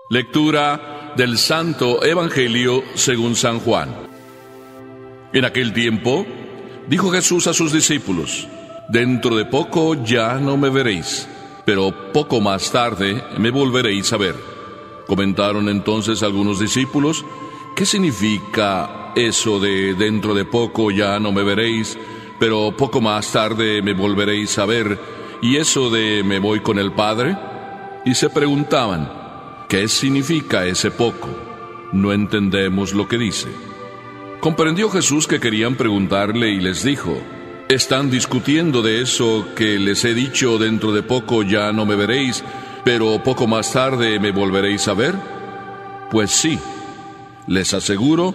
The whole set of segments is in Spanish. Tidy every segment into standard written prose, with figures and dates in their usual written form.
Lectura del Santo Evangelio según San Juan. En aquel tiempo, dijo Jesús a sus discípulos: Dentro de poco ya no me veréis, pero poco más tarde me volveréis a ver. Comentaron entonces algunos discípulos: ¿qué significa eso de dentro de poco ya no me veréis, pero poco más tarde me volveréis a ver, y eso de me voy con el Padre? Y se preguntaban: ¿qué significa ese poco? No entendemos lo que dice. Comprendió Jesús que querían preguntarle y les dijo: ¿están discutiendo de eso que les he dicho, dentro de poco ya no me veréis, pero poco más tarde me volveréis a ver? Pues sí, les aseguro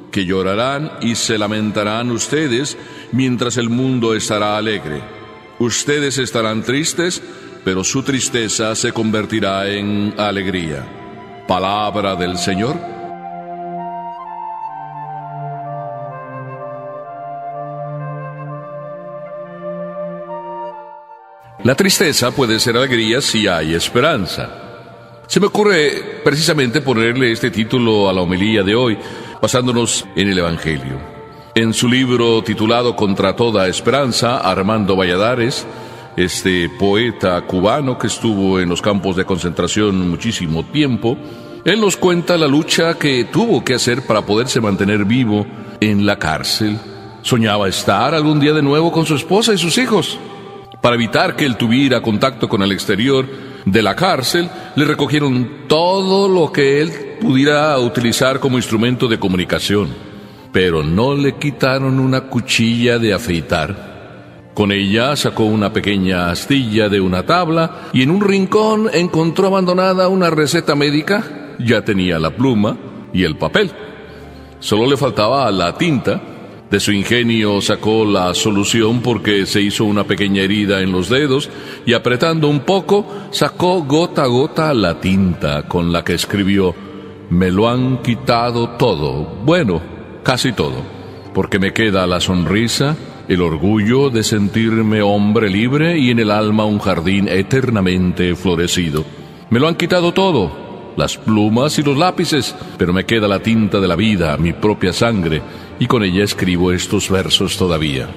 que llorarán y se lamentarán ustedes, mientras el mundo estará alegre. Ustedes estarán tristes, pero su tristeza se convertirá en alegría. Palabra del Señor. La tristeza puede ser alegría si hay esperanza. Se me ocurre precisamente ponerle este título a la homilía de hoy, basándonos en el Evangelio. En su libro titulado Contra toda esperanza, Armando Valladares, este poeta cubano que estuvo en los campos de concentración muchísimo tiempo, él nos cuenta la lucha que tuvo que hacer para poderse mantener vivo en la cárcel. Soñaba estar algún día de nuevo con su esposa y sus hijos. Para evitar que él tuviera contacto con el exterior de la cárcel, le recogieron todo lo que él pudiera utilizar como instrumento de comunicación, pero no le quitaron una cuchilla de afeitar. Con ella sacó una pequeña astilla de una tabla y en un rincón encontró abandonada una receta médica. Ya tenía la pluma y el papel. Solo le faltaba la tinta. De su ingenio sacó la solución porque se hizo una pequeña herida en los dedos y apretando un poco sacó gota a gota la tinta con la que escribió: me lo han quitado todo, bueno, casi todo, porque me queda la sonrisa, el orgullo de sentirme hombre libre y en el alma un jardín eternamente florecido. Me lo han quitado todo, las plumas y los lápices, pero me queda la tinta de la vida, mi propia sangre, y con ella escribo estos versos todavía.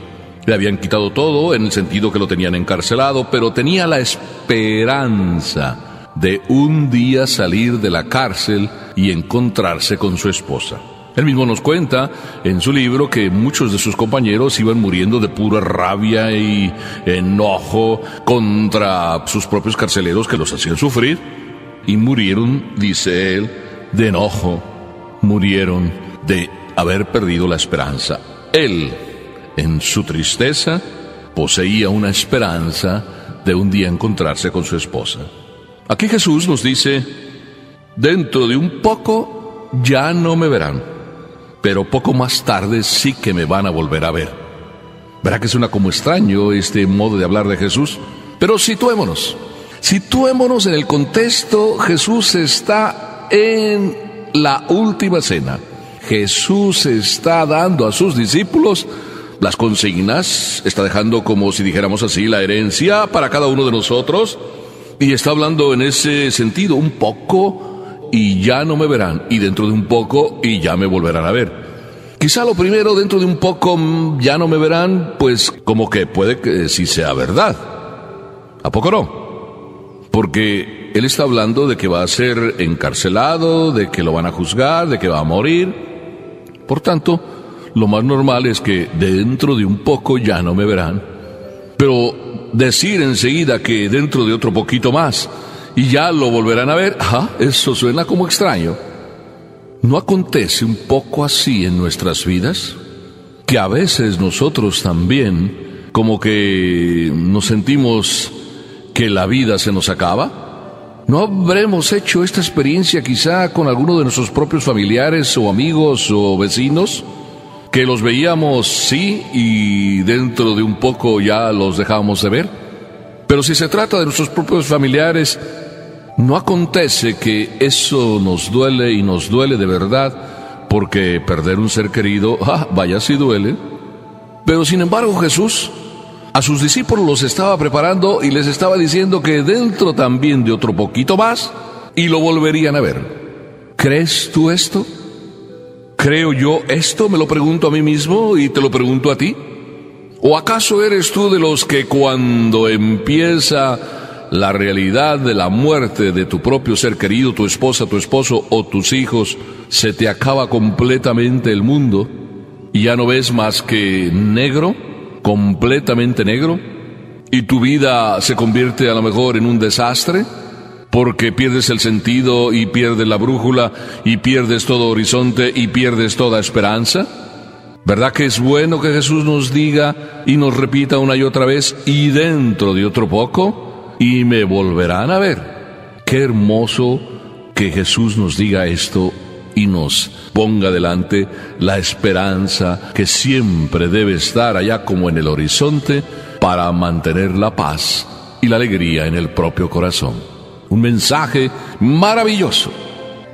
Le habían quitado todo en el sentido que lo tenían encarcelado, pero tenía la esperanza de un día salir de la cárcel y encontrarse con su esposa. Él mismo nos cuenta en su libro que muchos de sus compañeros iban muriendo de pura rabia y enojo contra sus propios carceleros que los hacían sufrir. Y murieron, dice él, de enojo, murieron de haber perdido la esperanza. Él, en su tristeza, poseía una esperanza de un día encontrarse con su esposa. Aquí Jesús nos dice: dentro de un poco ya no me verán, pero poco más tarde sí que me van a volver a ver. ¿Verdad que suena como extraño este modo de hablar de Jesús? Pero situémonos en el contexto. Jesús está en la última cena. Jesús está dando a sus discípulos las consignas, está dejando, como si dijéramos así, la herencia para cada uno de nosotros, y está hablando en ese sentido: un poco y ya no me verán, y dentro de un poco y ya me volverán a ver. Quizá lo primero, dentro de un poco ya no me verán, pues como que puede que sí sea verdad. ¿A poco no? Porque él está hablando de que va a ser encarcelado, de que lo van a juzgar, de que va a morir. Por tanto, lo más normal es que dentro de un poco ya no me verán. Pero decir enseguida que dentro de otro poquito más y ya lo volverán a ver, eso suena como extraño. ¿No acontece un poco así en nuestras vidas? Que a veces nosotros también como que nos sentimos que la vida se nos acaba. ¿No habremos hecho esta experiencia quizá con alguno de nuestros propios familiares o amigos o vecinos? Que los veíamos, sí, y dentro de un poco ya los dejábamos de ver. Pero si se trata de nuestros propios familiares, ¿no acontece que eso nos duele y nos duele de verdad? Porque perder un ser querido, vaya si duele. Pero sin embargo Jesús a sus discípulos los estaba preparando y les estaba diciendo que dentro también de otro poquito más y lo volverían a ver. ¿Crees tú esto? ¿Creo yo esto? Me lo pregunto a mí mismo y te lo pregunto a ti. ¿O acaso eres tú de los que cuando empieza la realidad de la muerte de tu propio ser querido, tu esposa, tu esposo o tus hijos, se te acaba completamente el mundo y ya no ves más que negro, completamente negro, y tu vida se convierte a lo mejor en un desastre porque pierdes el sentido y pierdes la brújula y pierdes todo horizonte y pierdes toda esperanza? ¿Verdad que es bueno que Jesús nos diga y nos repita una y otra vez, y dentro de otro poco, y me volverán a ver? Qué hermoso que Jesús nos diga esto y nos ponga delante la esperanza que siempre debe estar allá como en el horizonte para mantener la paz y la alegría en el propio corazón. Un mensaje maravilloso.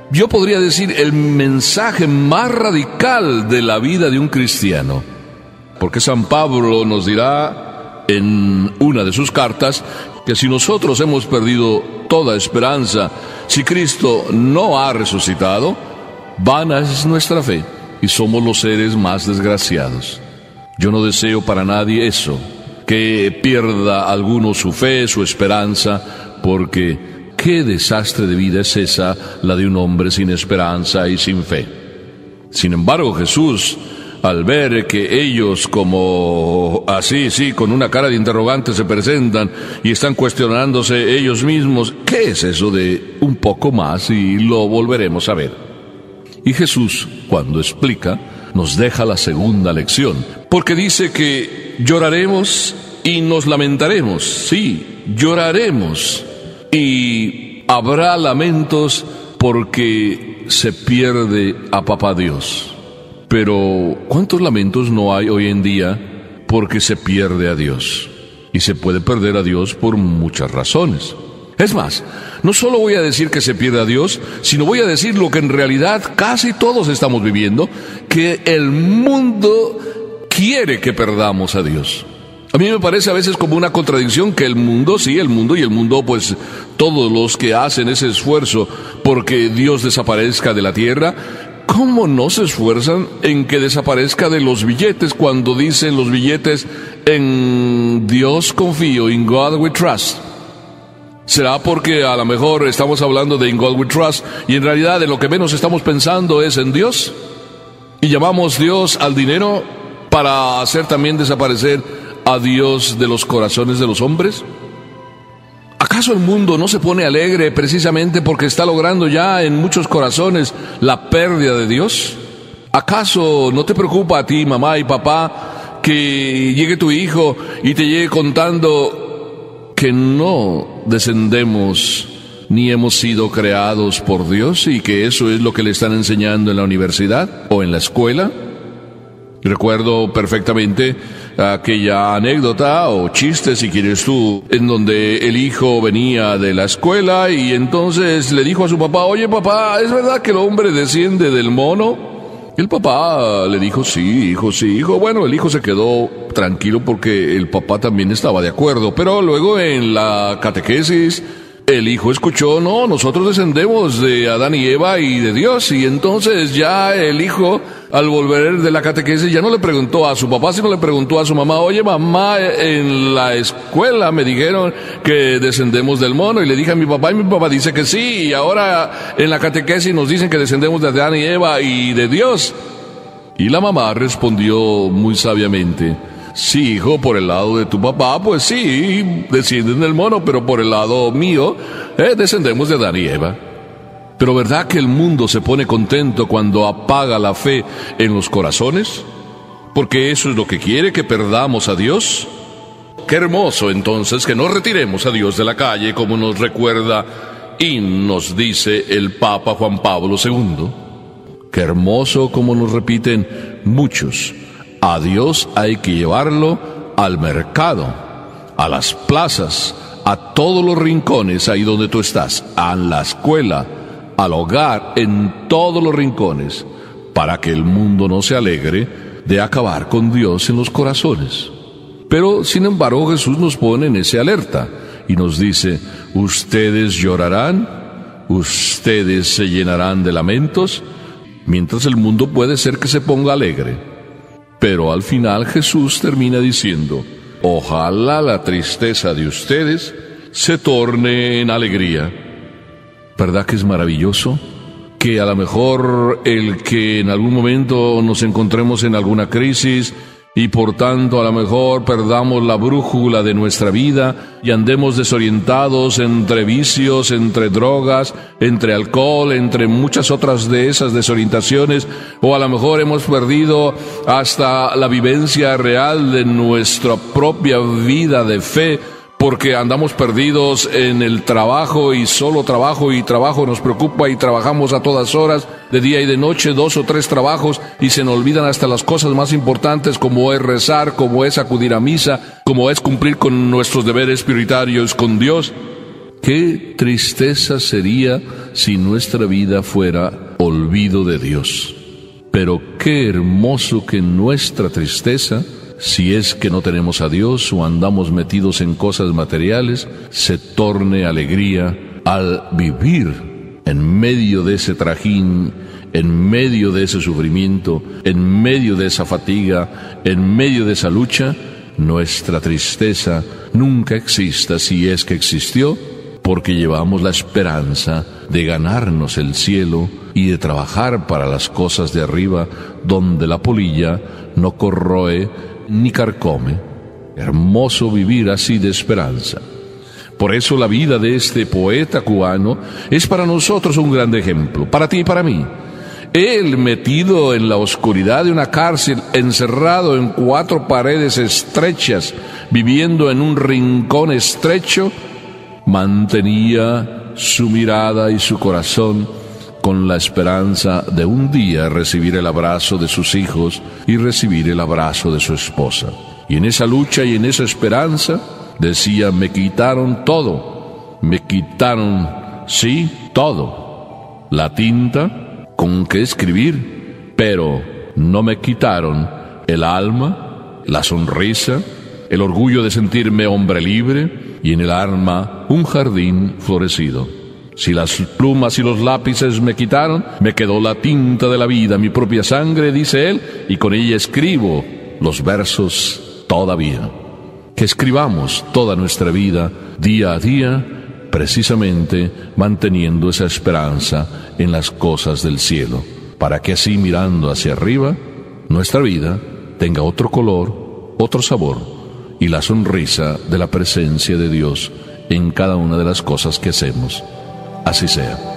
Yo podría decir el mensaje más radical de la vida de un cristiano, porque San Pablo nos dirá en una de sus cartas que si nosotros hemos perdido toda esperanza, si Cristo no ha resucitado, vana es nuestra fe y somos los seres más desgraciados. Yo no deseo para nadie eso, que pierda alguno su fe, su esperanza, porque ¿qué desastre de vida es esa, la de un hombre sin esperanza y sin fe? Sin embargo, Jesús, al ver que ellos como así, con una cara de interrogante se presentan y están cuestionándose ellos mismos, ¿qué es eso de un poco más? Y lo volveremos a ver. Y Jesús, cuando explica, nos deja la segunda lección, porque dice que lloraremos y nos lamentaremos. Sí, lloraremos. Y habrá lamentos porque se pierde a Papá Dios. Pero ¿cuántos lamentos no hay hoy en día porque se pierde a Dios? Y se puede perder a Dios por muchas razones. Es más, no solo voy a decir que se pierde a Dios, sino voy a decir lo que en realidad casi todos estamos viviendo, que el mundo quiere que perdamos a Dios. A mí me parece a veces como una contradicción que el mundo, pues todos los que hacen ese esfuerzo porque Dios desaparezca de la tierra, ¿cómo no se esfuerzan en que desaparezca de los billetes cuando dicen los billetes, en Dios confío, in God we trust? ¿Será porque a lo mejor estamos hablando de in God we trust y en realidad de lo que menos estamos pensando es en Dios? Y llamamos Dios al dinero para hacer también desaparecer a Dios de los corazones de los hombres. ¿Acaso el mundo no se pone alegre precisamente porque está logrando ya en muchos corazones la pérdida de Dios? ¿Acaso no te preocupa a ti, mamá y papá, que llegue tu hijo y te llegue contando que no descendemos ni hemos sido creados por Dios y que eso es lo que le están enseñando en la universidad o en la escuela? Recuerdo perfectamente aquella anécdota o chiste, si quieres tú, en donde el hijo venía de la escuela y entonces le dijo a su papá, oye papá, ¿es verdad que el hombre desciende del mono? El papá le dijo, sí, hijo. Bueno, el hijo se quedó tranquilo porque el papá también estaba de acuerdo, pero luego en la catequesis el hijo escuchó, no, nosotros descendemos de Adán y Eva y de Dios. Y entonces ya el hijo, al volver de la catequesis, ya no le preguntó a su papá, sino le preguntó a su mamá, oye mamá, en la escuela me dijeron que descendemos del mono. Y le dije a mi papá, y mi papá dice que sí. Y ahora en la catequesis nos dicen que descendemos de Adán y Eva y de Dios. Y la mamá respondió muy sabiamente, sí, hijo, por el lado de tu papá, pues sí, descienden del mono, pero por el lado mío, descendemos de Adán y Eva. Pero ¿verdad que el mundo se pone contento cuando apaga la fe en los corazones? Porque eso es lo que quiere, que perdamos a Dios. Qué hermoso entonces que nos retiremos a Dios de la calle, como nos recuerda y nos dice el Papa Juan Pablo II. Qué hermoso como nos repiten muchos. A Dios hay que llevarlo al mercado, a las plazas, a todos los rincones ahí donde tú estás, a la escuela, al hogar, en todos los rincones, para que el mundo no se alegre de acabar con Dios en los corazones. Pero, sin embargo, Jesús nos pone en ese alerta y nos dice, ustedes llorarán ustedes se llenarán de lamentos, mientras el mundo puede ser que se ponga alegre. Pero al final Jesús termina diciendo: ojalá la tristeza de ustedes se torne en alegría. ¿Verdad que es maravilloso? Que a lo mejor el que en algún momento nos encontremos en alguna crisis y por tanto a lo mejor perdamos la brújula de nuestra vida y andemos desorientados entre vicios, entre drogas, entre alcohol, entre muchas otras de esas desorientaciones, o a lo mejor hemos perdido hasta la vivencia real de nuestra propia vida de fe, porque andamos perdidos en el trabajo y solo trabajo y trabajo nos preocupa y trabajamos a todas horas, de día y de noche, 2 o 3 trabajos, y se nos olvidan hasta las cosas más importantes, como es rezar, como es acudir a misa, como es cumplir con nuestros deberes prioritarios con Dios. Qué tristeza sería si nuestra vida fuera olvido de Dios. Pero qué hermoso que nuestra tristeza, si es que no tenemos a Dios o andamos metidos en cosas materiales, se torne alegría al vivir en medio de ese trajín, en medio de ese sufrimiento, en medio de esa fatiga, en medio de esa lucha. Nuestra tristeza nunca exista, si es que existió, porque llevamos la esperanza de ganarnos el cielo y de trabajar para las cosas de arriba, donde la polilla no corroe ni carcome. Hermoso vivir así de esperanza. Por eso la vida de este poeta cubano es para nosotros un gran ejemplo, para ti y para mí. Él, metido en la oscuridad de una cárcel, encerrado en 4 paredes estrechas, viviendo en un rincón estrecho, mantenía su mirada y su corazón con la esperanza de un día recibir el abrazo de sus hijos y recibir el abrazo de su esposa. Y en esa lucha y en esa esperanza decía: me quitaron todo, me quitaron, sí, todo, la tinta con que escribir, pero no me quitaron el alma, la sonrisa, el orgullo de sentirme hombre libre, y en el alma un jardín florecido. Si las plumas y los lápices me quitaron, me quedó la tinta de la vida, mi propia sangre, dice él, y con ella escribo los versos todavía. Que escribamos toda nuestra vida, día a día, precisamente manteniendo esa esperanza en las cosas del cielo, para que así, mirando hacia arriba, nuestra vida tenga otro color, otro sabor, y la sonrisa de la presencia de Dios en cada una de las cosas que hacemos. Así sea.